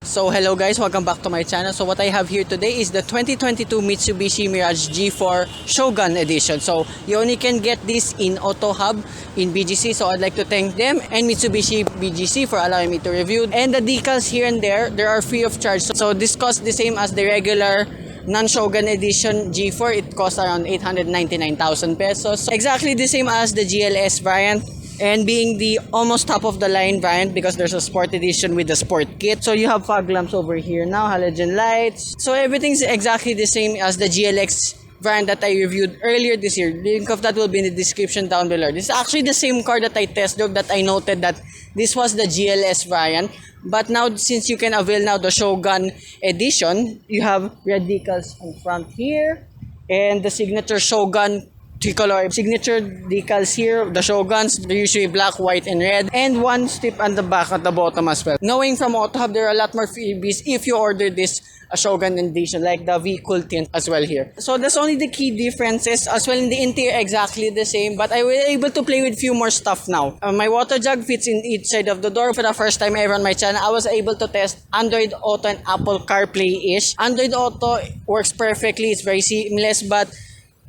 So hello guys, welcome back to my channel. So what I have here today is the 2022 Mitsubishi Mirage G4 Shogun edition. So you only can get this in Auto Hub in BGC. So I'd like to thank them and Mitsubishi BGC for allowing me to review. And the decals here and there are free of charge. So this costs the same as the regular non-Shogun edition G4. It costs around 899,000 pesos. Exactly the same as the GLS variant. And being the almost top of the line variant because there's a sport edition with the sport kit. So you have fog lamps over here now, halogen lights. So everything's exactly the same as the GLX variant that I reviewed earlier this year. The link of that will be in the description down below. This is actually the same car that I test drove that I noted that this was the GLS variant. But now since you can avail now the Shogun edition, you have red decals in front here and the signature Shogun tricolor signature decals here. The Shoguns, they're usually black, white, and red, and one strip on the back at the bottom as well. Knowing from Auto Hub, there are a lot more freebies if you order this Shogun edition, like the vehicle tint as well here. So that's only the key differences. As well in the interior, exactly the same, but I was able to play with few more stuff now. My water jug fits in each side of the door. For the first time ever on my channel, I was able to test Android Auto and Apple CarPlay-ish. Android Auto works perfectly, it's very seamless, but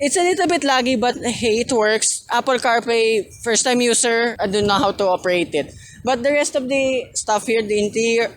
it's a little bit laggy, but hey, it works. Apple CarPlay, first time user, I don't know how to operate it. But the rest of the stuff here, the interior,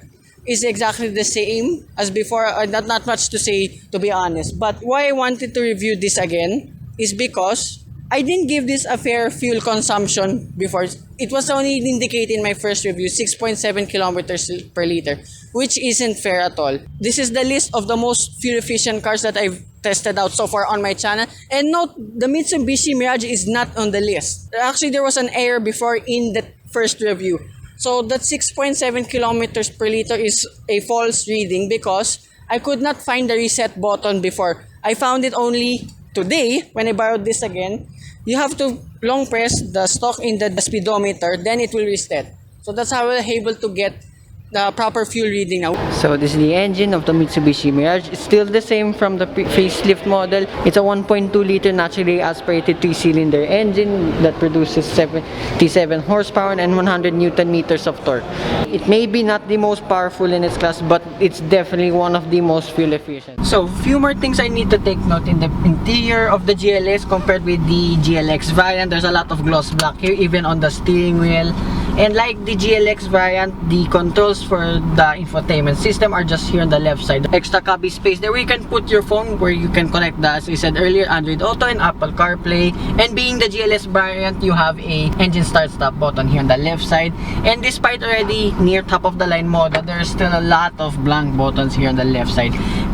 is exactly the same as before. Not much to say, to be honest. But why I wanted to review this again is because I didn't give this a fair fuel consumption before. It was only indicated in my first review, 6.7 kilometers per liter, which isn't fair at all. This is the list of the most fuel efficient cars that I've tested out so far on my channel. And note, the Mitsubishi Mirage is not on the list. Actually, there was an error before in the first review. So that 6.7 kilometers per liter is a false reading because I could not find the reset button before. I found it only today when I borrowed this again. You have to long press the stock in the speedometer, then it will reset. So that's how we're able to get the proper fuel reading now. So this is the engine of the Mitsubishi Mirage. It's still the same from the facelift model. It's a 1.2 liter naturally aspirated 3-cylinder engine that produces 77 horsepower and 100 Newton meters of torque. It may be not the most powerful in its class, but it's definitely one of the most fuel efficient. So few more things I need to take note in the interior of the GLS compared with the GLX variant. There's a lot of gloss black here, even on the steering wheel. And like the GLX variant, the controls for the infotainment system are just here on the left side. Extra cubby space there where you can put your phone, where you can connect the, as I said earlier, Android Auto and Apple CarPlay. And being the GLS variant, you have a engine start-stop button here on the left side. And despite already near top of the line model, there's still a lot of blank buttons here on the left side.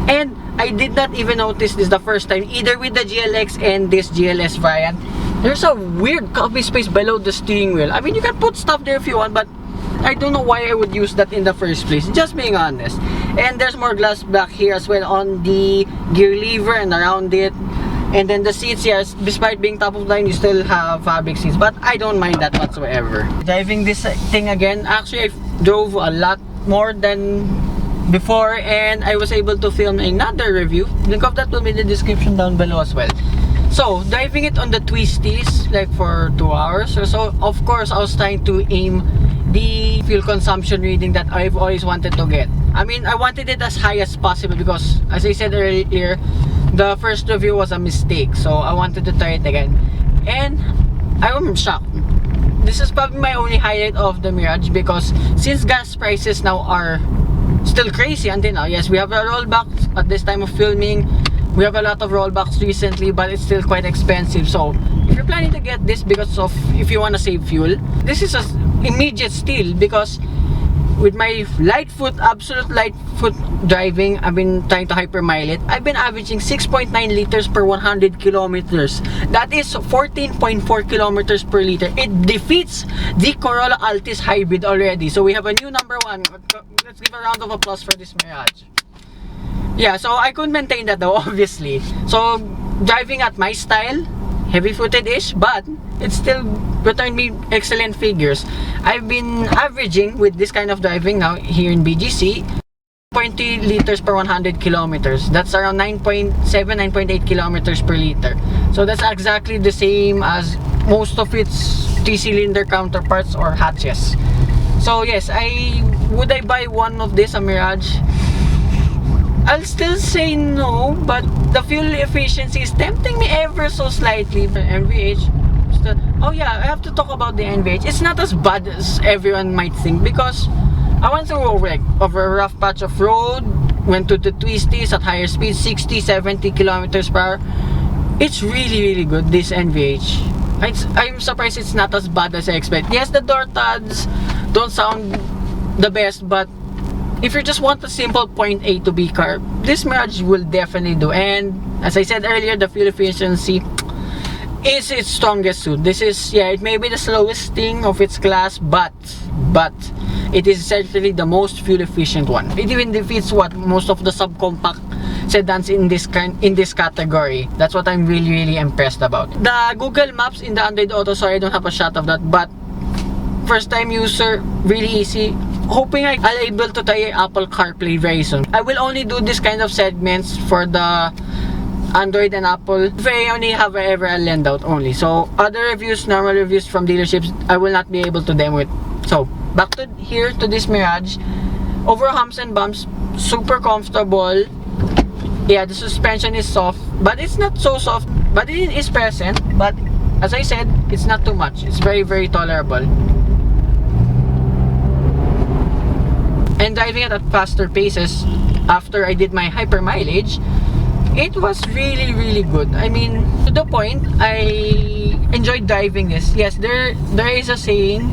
And I did not even notice this the first time, either with the GLX and this GLS variant. There's a weird cubby space below the steering wheel. I mean, you can put stuff there if you want, but I don't know why I would use that in the first place, just being honest. And there's more glass back here as well on the gear lever and around it. And then the seats here, despite being top of the line, you still have fabric seats, but I don't mind that whatsoever. Driving this thing again, actually I drove a lot more than before, and I was able to film another review. Link of that will be in the description down below as well. So, driving it on the twisties, like for 2 hours or so, of course, I was trying to aim the fuel consumption reading that I've always wanted to get. I mean, I wanted it as high as possible because, as I said earlier, the first review was a mistake. So, I wanted to try it again. And I'm shocked. This is probably my only highlight of the Mirage because since gas prices now are still crazy until now. Yes, we have a rollback at this time of filming. We have a lot of rollbacks recently, but it's still quite expensive. So if you're planning to get this because of, if you want to save fuel, this is an immediate steal because with my light foot, absolute light foot driving, I've been trying to hypermile it. I've been averaging 6.9 liters per 100 kilometers. That is 14.4 kilometers per liter. It defeats the Corolla Altis hybrid already. So we have a new number one. Let's give a round of applause for this Mirage. Yeah, so I couldn't maintain that though, obviously. So driving at my style, heavy-footed-ish, but it still returned me excellent figures. I've been averaging with this kind of driving now here in BGC 0.3 liters per 100 kilometers. That's around 9.7, 9.8 kilometers per liter. So that's exactly the same as most of its 3-cylinder counterparts or hatches. So yes, would I buy one of this, a Mirage? I'll still say no, but the fuel efficiency is tempting me ever so slightly. NVH. Oh yeah, I have to talk about the NVH. It's not as bad as everyone might think, because I went through over a rough patch of road, went to the twisties at higher speeds, 60, 70 kilometers per hour. It's really good, this NVH. I'm surprised it's not as bad as I expect. Yes, the door tags don't sound the best, but if you just want a simple point A to B car, this Mirage will definitely do. And as I said earlier, the fuel efficiency is its strongest suit. This is, yeah, it may be the slowest thing of its class, but it is certainly the most fuel efficient one. It even defeats what most of the subcompact sedans in this category. That's what I'm really impressed about. The Google Maps in the Android Auto, sorry I don't have a shot of that, but first time user, really easy. Hoping I'll able to try Apple CarPlay very soon. I will only do this kind of segments for the Android and Apple if I only have ever a lend out only. So other reviews, normal reviews from dealerships, I will not be able to demo it. So back to this Mirage. Over humps and bumps, super comfortable. Yeah, the suspension is soft, but it's not so soft, but it is present. But as I said, it's not too much. It's very tolerable. And driving it at faster paces after I did my hyper mileage, it was really good. I mean, to the point I enjoyed driving this. Yes, there is a saying,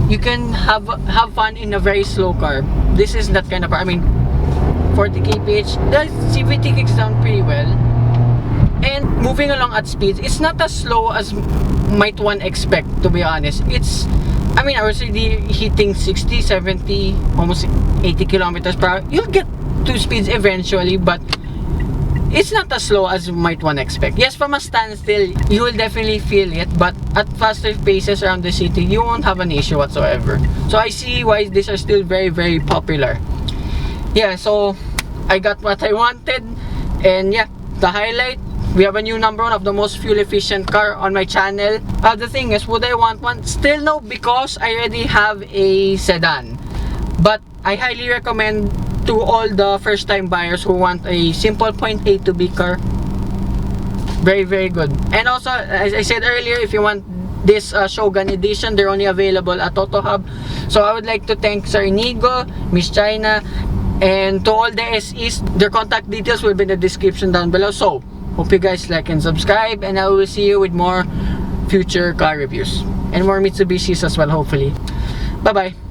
you can have fun in a very slow car. This is that kind of car. I mean, 40 kph, the CVT kicks down pretty well. And moving along at speeds, it's not as slow as might one expect, to be honest. I mean, I was already hitting 60, 70, almost 80 kilometers per hour. You'll get to speeds eventually, but it's not as slow as might one expect. Yes, from a standstill, you will definitely feel it, but at faster paces around the city, you won't have an issue whatsoever. So I see why these are still very popular. Yeah, so I got what I wanted, and yeah, the highlight, we have a new number 1 of the most fuel efficient car on my channel. The thing is, would I want one? Still no, because I already have a sedan. But I highly recommend to all the first time buyers who want a simple point A to B car. Very good. And also, as I said earlier, if you want this Shogun edition, they're only available at Auto Hub. So I would like to thank Sir Inigo, Miss China, and to all the SEs. Their contact details will be in the description down below. So hope you guys like and subscribe, and I will see you with more future car reviews and more Mitsubishis as well, hopefully. Bye bye.